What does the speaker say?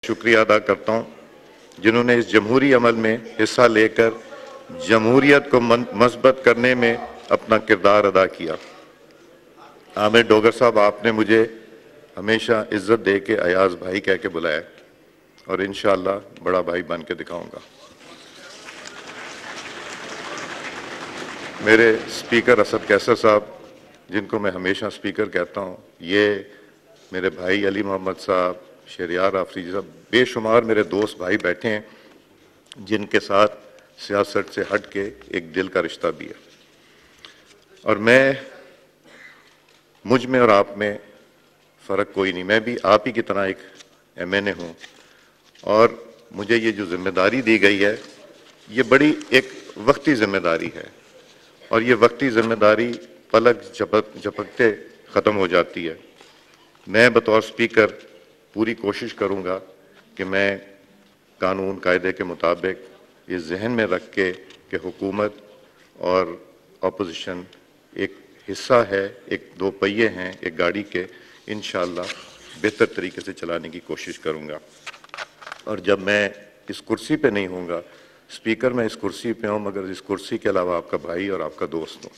शुक्रिया अदा करता हूँ जिन्होंने इस जमहूरी अमल में हिस्सा लेकर जमहूरियत को मजबूत करने में अपना किरदार अदा किया। आमिर डोगर साहब, आपने मुझे हमेशा इज्जत दे के अयाज भाई कह के बुलाया और इंशाअल्लाह बड़ा भाई बन के दिखाऊंगा। मेरे स्पीकर असद कैसर साहब, जिनको मैं हमेशा स्पीकर कहता हूँ, ये मेरे भाई अली मोहम्मद साहब, शहरियार आफरीदी साहब, बेशुमार मेरे दोस्त भाई बैठे हैं जिनके साथ सियासत से हट के एक दिल का रिश्ता भी है। और मुझ में और आप में फ़र्क कोई नहीं। मैं भी आप ही की तरह एक MNA हूँ और मुझे ये जो जिम्मेदारी दी गई है ये बड़ी एक वक्ती जिम्मेदारी है और ये वक्ती जिम्मेदारी पलक झपकते ख़त्म हो जाती है। मैं बतौर स्पीकर पूरी कोशिश करूँगा कि मैं कानून कायदे के मुताबिक ये जहन में रख के कि हुकूमत और अपोजिशन एक हिस्सा है, एक दो पहिए हैं एक गाड़ी के, इंशाअल्लाह बेहतर तरीके से चलाने की कोशिश करूँगा। और जब मैं इस कुर्सी पे नहीं हूँगा, स्पीकर मैं इस कुर्सी पे हूँ मगर इस कुर्सी के अलावा आपका भाई और आपका दोस्त हूँ।